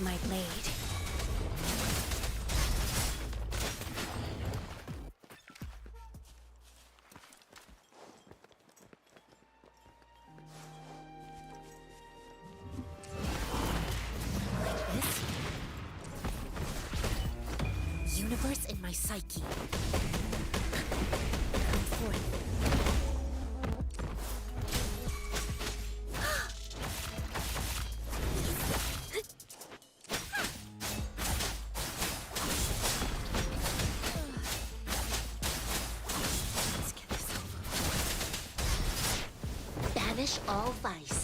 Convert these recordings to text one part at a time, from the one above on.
my blade. Like this? Universe in my psyche. Come forth. Let's get this over with. Banish all vice.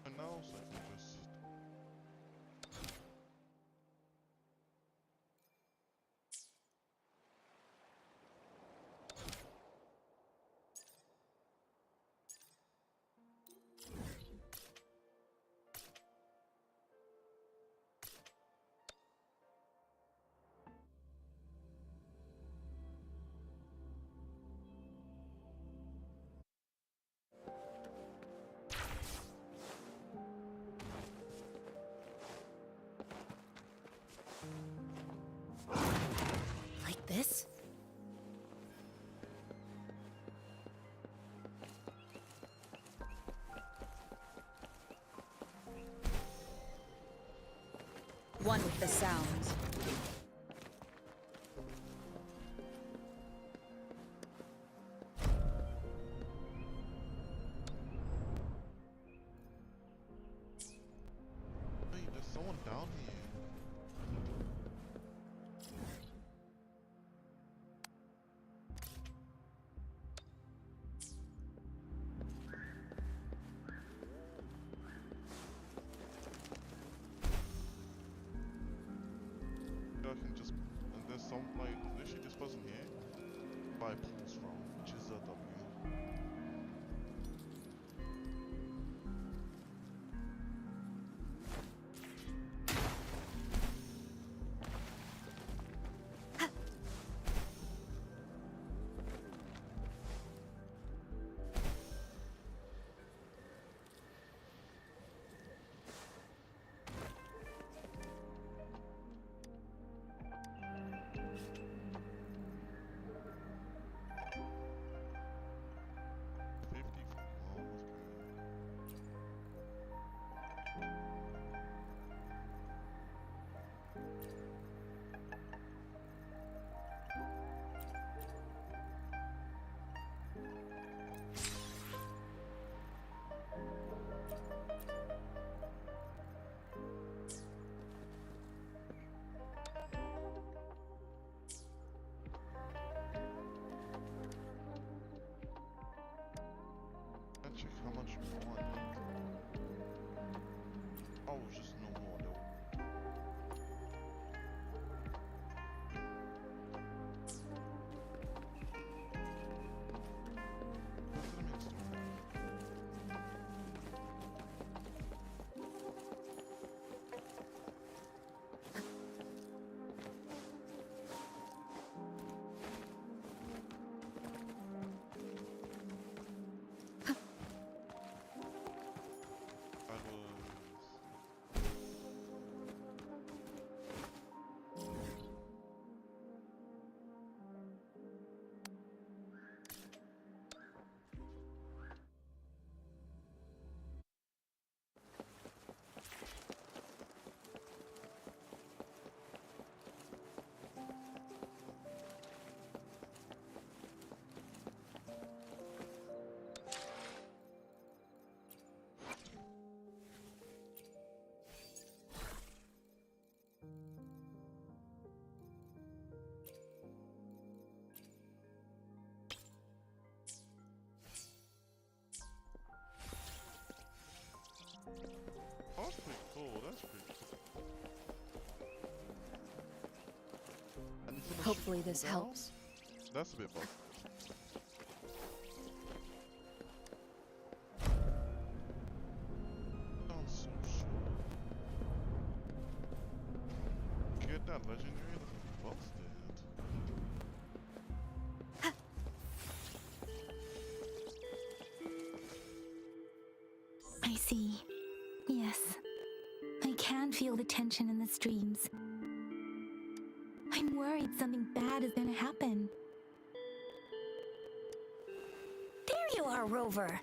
And now, so I can just... Like this? One with the sounds. Wait, there's someone down here. I can just... And there's some, like, literally this person here. Buy pulls from, which is a W. Hopefully this helps. That's a bit buff. Sounds so sure. Get that legendary looking busted. I see. Yes. I can feel the tension in the streams. I'm worried something bad is gonna happen. There you are, Rover.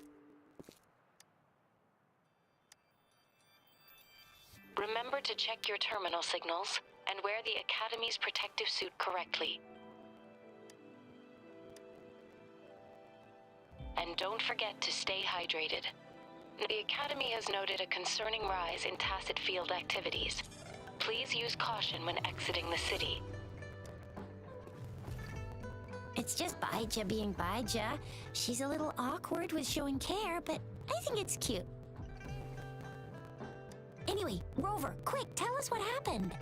Remember to check your terminal signals and wear the Academy's protective suit correctly. And don't forget to stay hydrated. The Academy has noted a concerning rise in tacit field activities. Please use caution when exiting the city. It's just Baija being Baija. She's a little awkward with showing care, but I think it's cute. Anyway, Rover, quick, tell us what happened.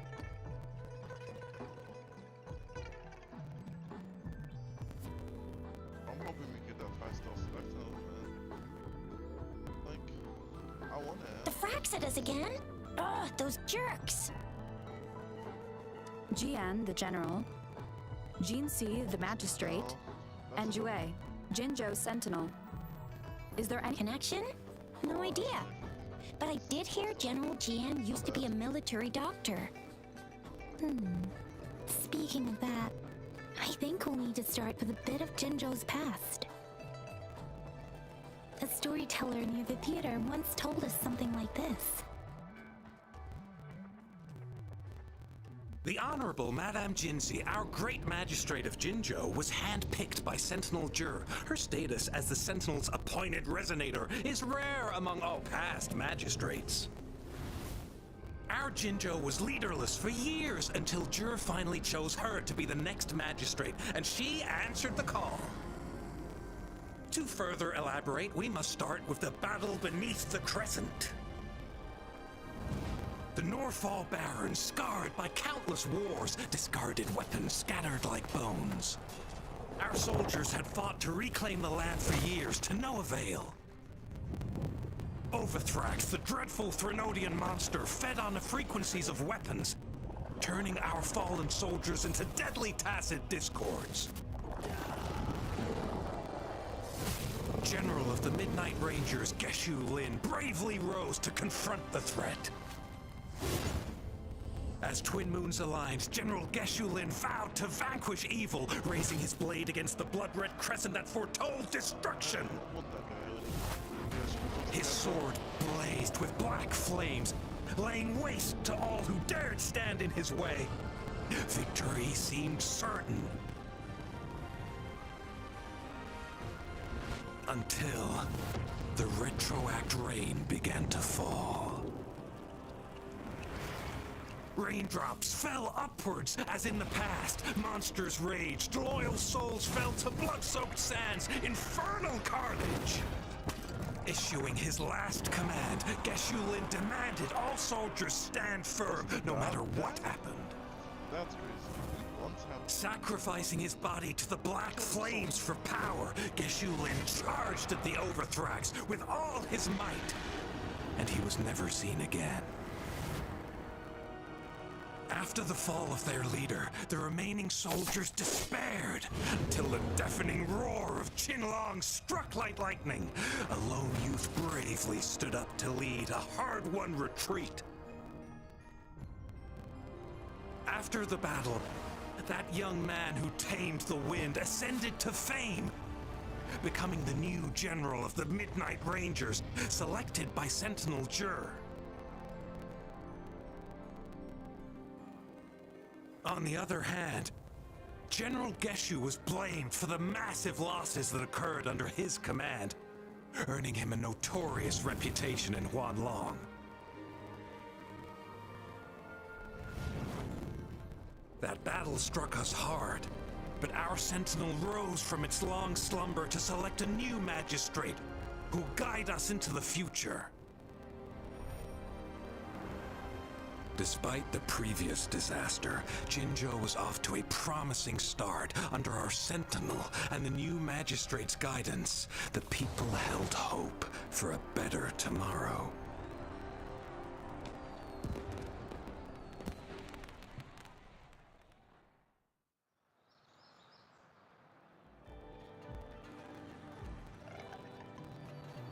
I'm hoping we get that 5-star selector, man. Like, I wanna. The Frax at us again? Ugh, those jerks. Jian, the general, Jinxi, the magistrate, and Jue, Jinzhou sentinel. Is there any Connection? No idea. But I did hear General Jian used to be a military doctor. Speaking of that, I think we'll need to start with a bit of Jinzhou's past. A storyteller near the theater once told us something like this. The Honorable Madame Jinxi, our great magistrate of Jinzhou, was handpicked by Sentinel Jur. Her status as the Sentinel's appointed resonator is rare among all past magistrates. Our Jinzhou was leaderless for years until Jur finally chose her to be the next magistrate, and she answered the call. To further elaborate, we must start with the battle beneath the Crescent. The Norfall Barons, scarred by countless wars, discarded weapons scattered like bones. Our soldiers had fought to reclaim the land for years, to no avail. Overthrax, the dreadful Threnodian monster, fed on the frequencies of weapons, turning our fallen soldiers into deadly tacit discords. General of the Midnight Rangers, Geshu Lin, bravely rose to confront the threat. As Twin Moons aligned, General Geshu Lin vowed to vanquish evil, raising his blade against the blood-red crescent that foretold destruction. His sword blazed with black flames, laying waste to all who dared stand in his way. Victory seemed certain. Until the retroact rain began to fall. Raindrops fell upwards, as in the past. Monsters raged, loyal souls fell to blood-soaked sands, infernal carnage. Issuing his last command, Geshu Lin demanded all soldiers stand firm, no matter what happened. That's crazy. Sacrificing his body to the black flames for power, Geshu Lin charged at the Overthrax with all his might, and he was never seen again. After the fall of their leader, the remaining soldiers despaired until the deafening roar of Qinlong struck like lightning. A lone youth bravely stood up to lead a hard-won retreat. After the battle, that young man who tamed the wind ascended to fame, becoming the new general of the Midnight Rangers, selected by Sentinel Jur. On the other hand, General Geshu was blamed for the massive losses that occurred under his command, earning him a notorious reputation in Huanlong. That battle struck us hard, but our sentinel rose from its long slumber to select a new magistrate who'll guide us into the future. Despite the previous disaster, Jinzhou was off to a promising start under our Sentinel and the new Magistrate's guidance. The people held hope for a better tomorrow.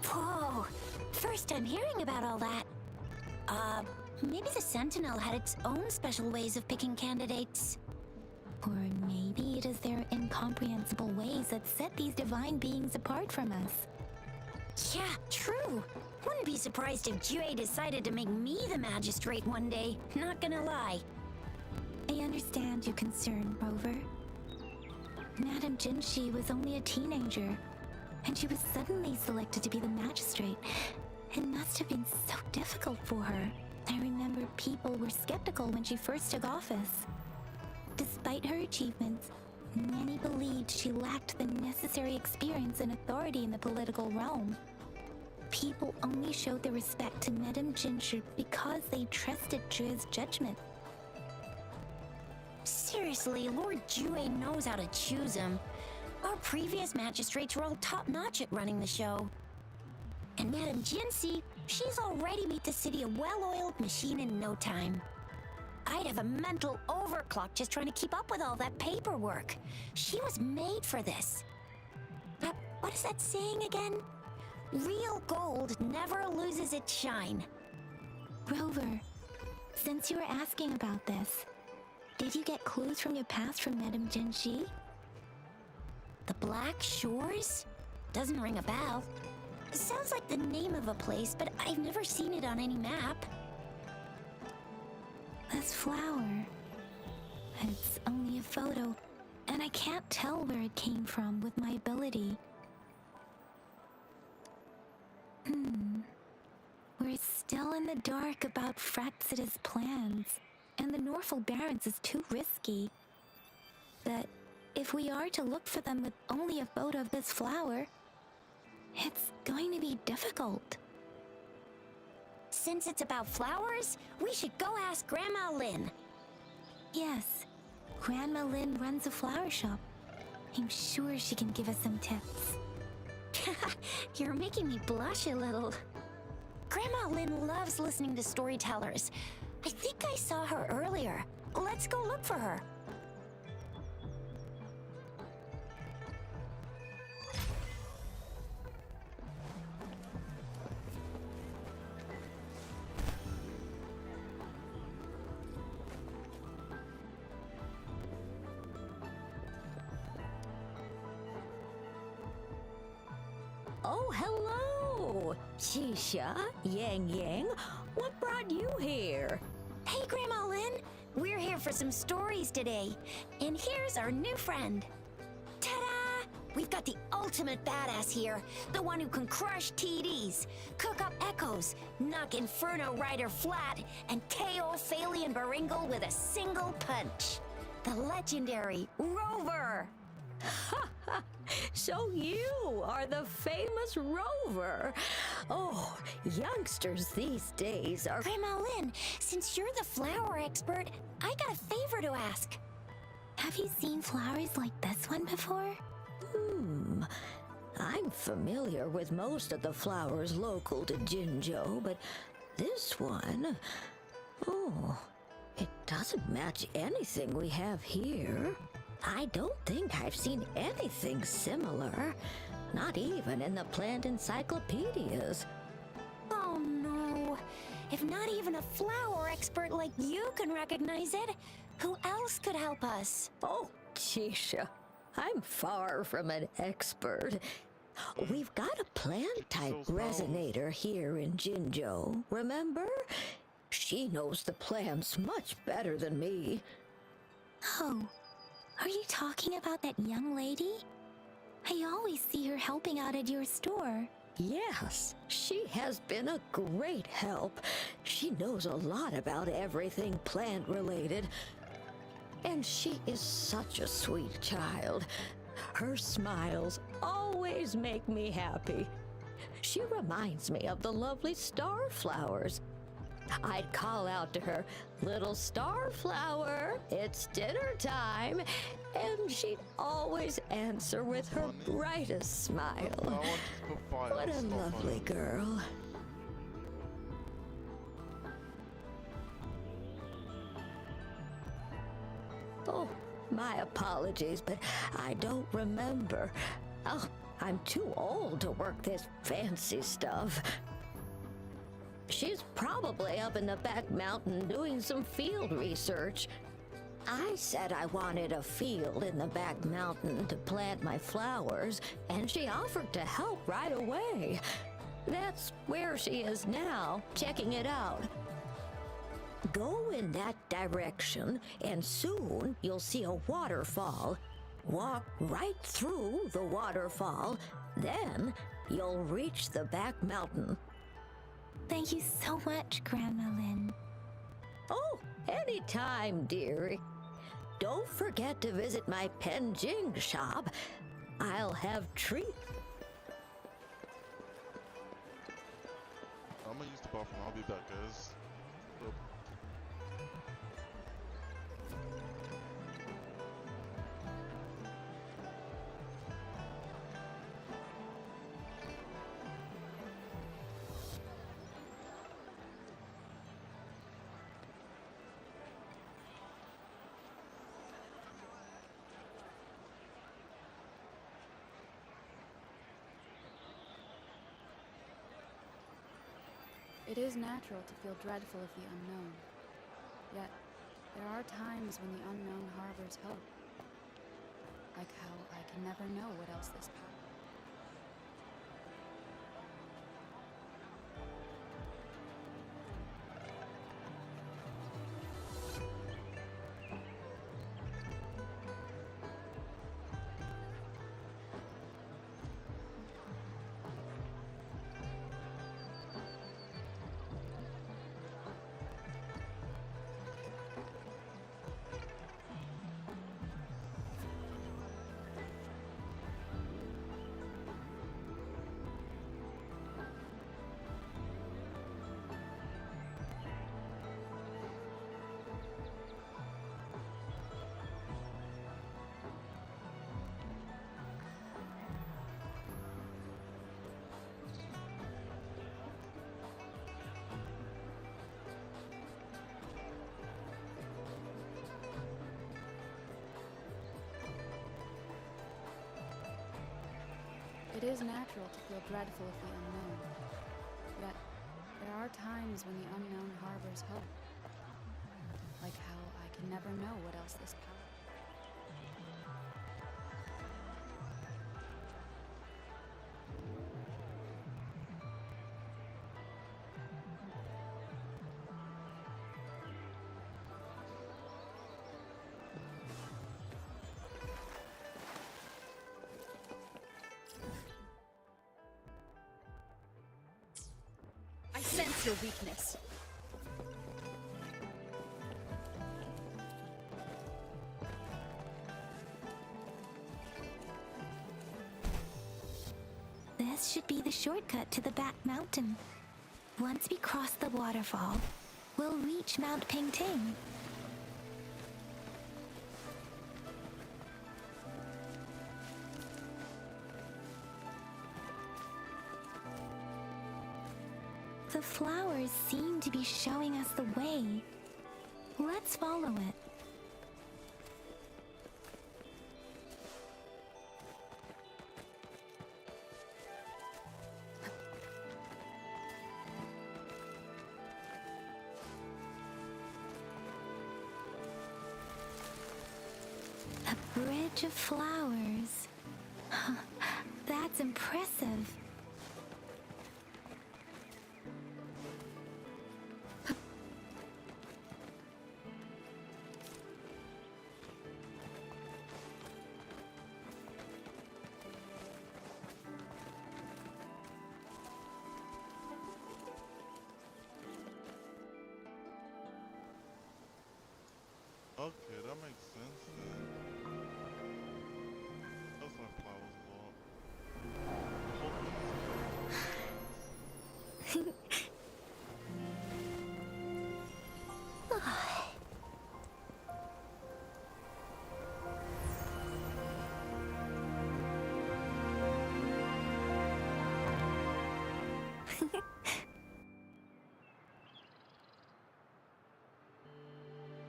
Whoa! First I'm hearing about all that. Maybe the Sentinel had its own special ways of picking candidates. Or maybe it is their incomprehensible ways that set these divine beings apart from us. Yeah, true. Wouldn't be surprised if Jue decided to make me the magistrate one day, not gonna lie. I understand your concern, Rover. Madame Jinshi was only a teenager, and she was suddenly selected to be the magistrate. It must have been so difficult for her. I remember people were skeptical when she first took office. Despite her achievements, many believed she lacked the necessary experience and authority in the political realm. People only showed their respect to Madame Jinshi because they trusted Jue's judgment. Seriously, Lord Jue knows how to choose him. Our previous magistrates were all top-notch at running the show. And Madame Jinshi, she's already made the city a well-oiled machine in no time. I'd have a mental overclock just trying to keep up with all that paperwork. She was made for this. What is that saying again? Real gold never loses its shine. Rover, since you were asking about this, did you get clues from your past from Madame Jinshi? The Black Shores? Doesn't ring a bell. Sounds like the name of a place, but I've never seen it on any map. This flower. It's only a photo, and I can't tell where it came from with my ability. We're still in the dark about Fraxida's plans, and the Norfolk Barrens is too risky. But if we are to look for them with only a photo of this flower, it's going to be difficult. Since it's about flowers, we should go ask Grandma Lynn. Yes, Grandma Lynn runs a flower shop. I'm sure she can give us some tips. You're making me blush a little. Grandma Lynn loves listening to storytellers. I think I saw her earlier. Let's go look for her. Oh, hello! Shisha, Yang Yang, what brought you here? Hey, Grandma Lynn. We're here for some stories today. And here's our new friend. Ta-da! We've got the ultimate badass here. The one who can crush TDs, cook up echoes, knock Inferno Rider flat, and KO Phalian Baringle with a single punch. The legendary Rover. So you are the famous Rover. Oh, youngsters these days are... Grandma Lynn, since you're the flower expert, I got a favor to ask. Have you seen flowers like this one before? I'm familiar with most of the flowers local to Jinzhou, but this one... Oh, it doesn't match anything we have here. I don't think I've seen anything similar. Not even in the plant encyclopedias. Oh no. If not even a flower expert like you can recognize it, who else could help us? Oh, Chisha, I'm far from an expert. We've got a plant-type resonator here in Jinzhou, remember? She knows the plants much better than me. Oh, are you talking about that young lady? I always see her helping out at your store. Yes, she has been a great help. She knows a lot about everything plant-related. And she is such a sweet child. Her smiles always make me happy. She reminds me of the lovely star flowers. I'd call out to her, "Little Starflower, it's dinner time," and she'd always answer with her brightest smile. Flower just put fire. What a Stop lovely fire. girl. Oh, my apologies, but I don't remember. Oh, I'm too old to work this fancy stuff. She's probably up in the back mountain doing some field research. I said I wanted a field in the back mountain to plant my flowers, and she offered to help right away. That's where she is now, checking it out. Go in that direction, and soon you'll see a waterfall. Walk right through the waterfall, then you'll reach the back mountain. Thank you so much, Grandma Lynn. Oh, anytime, dearie. Don't forget to visit my Penjing shop. I'll have treats. I'm gonna use the bathroom. I'll be back, guys. Yep. It is natural to feel dreadful of the unknown. Yet, there are times when the unknown harbors hope. Like how I can never know what else this path. It is natural to feel dreadful of the unknown. Yet, there are times when the unknown harbors hope. Like how I can never know what else this path. I sense your weakness. This should be the shortcut to the back mountain. Once we cross the waterfall, we'll reach Mount Pingting. The flowers seem to be showing us the way. Let's follow it. A bridge of flowers. That's impressive. Okay, that makes sense then. That's why flowers go up.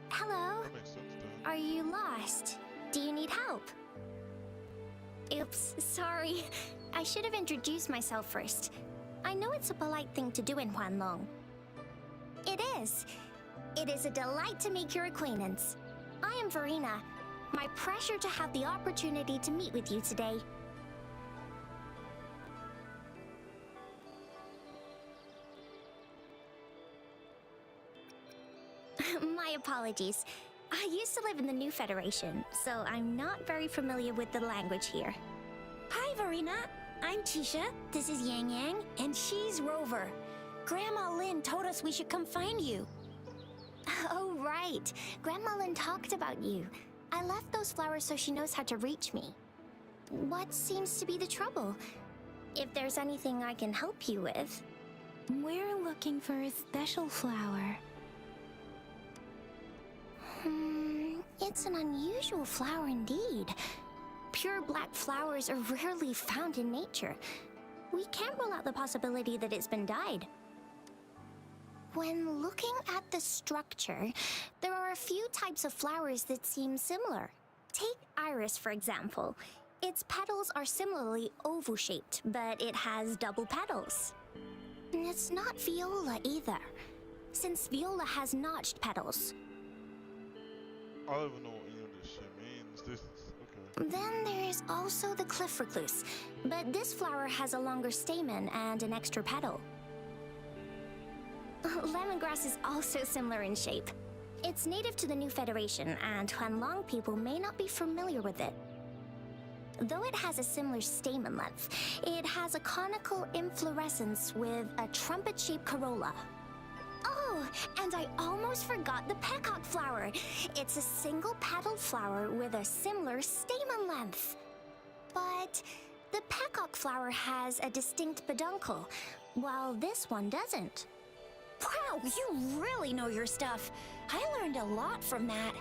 Hello? That makes sense then. Are you lost? Do you need help? Oops, sorry. I should have introduced myself first. I know it's a polite thing to do in Huanlong. It is. It is a delight to make your acquaintance. I am Verena. My pleasure to have the opportunity to meet with you today. My apologies. I used to live in the New Federation, so I'm not very familiar with the language here. Hi, Verena. I'm Tisha. This is Yang Yang, and she's Rover. Grandma Lynn told us we should come find you. Oh, right. Grandma Lynn talked about you. I left those flowers so she knows how to reach me. What seems to be the trouble? If there's anything I can help you with. We're looking for a special flower. It's an unusual flower indeed. Pure black flowers are rarely found in nature. We can't rule out the possibility that it's been dyed. When looking at the structure, there are a few types of flowers that seem similar. Take iris, for example. Its petals are similarly oval-shaped, but it has double petals. And it's not viola either, since viola has notched petals. I don't even know what any of this shit means. This is okay. Then there is also the cliff recluse, but this flower has a longer stamen and an extra petal. Lemongrass is also similar in shape. It's native to the New Federation, and Huanlong people may not be familiar with it. Though it has a similar stamen length, it has a conical inflorescence with a trumpet-shaped corolla. Oh, and I almost forgot the peacock flower. It's a single-petaled flower with a similar stamen length. But the peacock flower has a distinct peduncle, while this one doesn't. Wow, you really know your stuff. I learned a lot from that.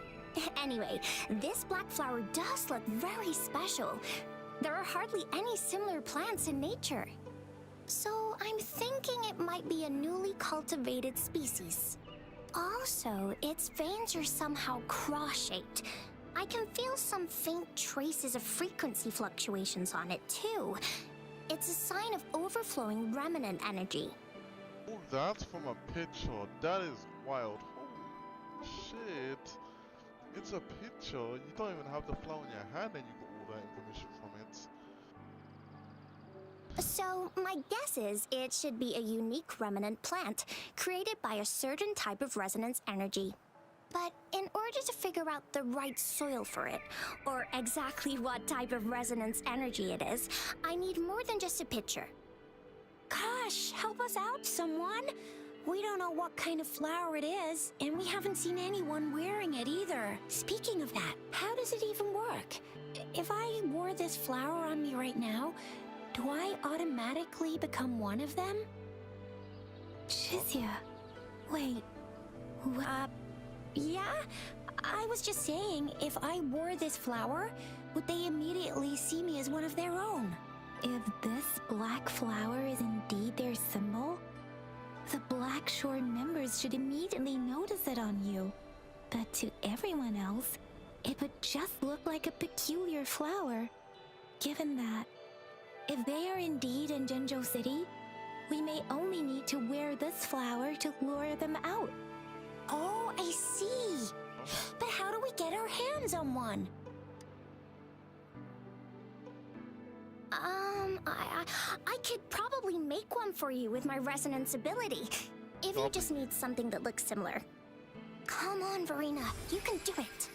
Anyway, this black flower does look very special. There are hardly any similar plants in nature. So I'm thinking it might be a newly cultivated species. Also, its veins are somehow cross-shaped. I can feel some faint traces of frequency fluctuations on it too. It's a sign of overflowing remnant energy. Oh, that's from a picture. That is wild. Holy shit. It's a picture. You don't even have the flower in your hand and you got all that information from it. So, my guess is it should be a unique remnant plant, created by a certain type of resonance energy. But in order to figure out the right soil for it, or exactly what type of resonance energy it is, I need more than just a picture. Gosh, help us out, someone. We don't know what kind of flower it is, and we haven't seen anyone wearing it either. Speaking of that, how does it even work? If I wore this flower on me right now, do I automatically become one of them? Shizia, Wait, yeah? I was just saying, if I wore this flower, would they immediately see me as one of their own? if this black flower is indeed their symbol, the Black Shore members should immediately notice it on you. But to everyone else, it would just look like a peculiar flower. Given that, if they are indeed in Jinzhou City, we may only need to wear this flower to lure them out. Oh, I see. But how do we get our hands on one? I could probably make one for you with my resonance ability, if you just need something that looks similar. Come on, Verena, you can do it.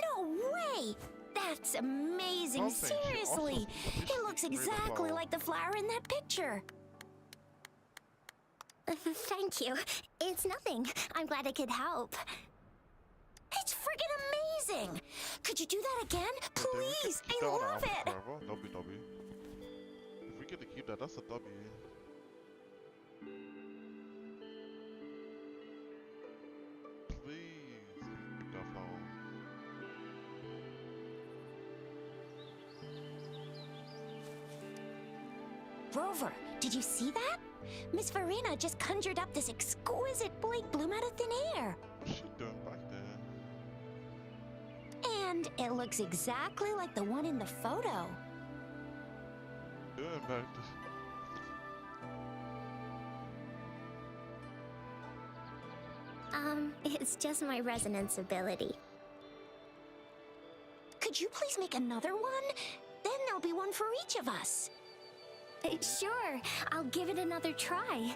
No way! That's amazing, Oh, thank you. seriously! Also, It looks exactly like the flower in that picture. Thank you. It's nothing. I'm glad I could help. It's friggin' amazing! Could you do that again? Then we could Please! keep I that on our love album it! forever. W. If we get to keep that, that's a W. Please keep that flower. Rover, did you see that? Miss Verena just conjured up this exquisite Blake bloom out of thin air. What's she doing back there? And it looks exactly like the one in the photo. Doing back this. It's just my resonance ability. Could you please make another one? Then there'll be one for each of us. Sure, I'll give it another try.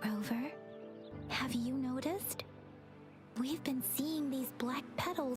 Rover, have you noticed? We've been seeing these black petals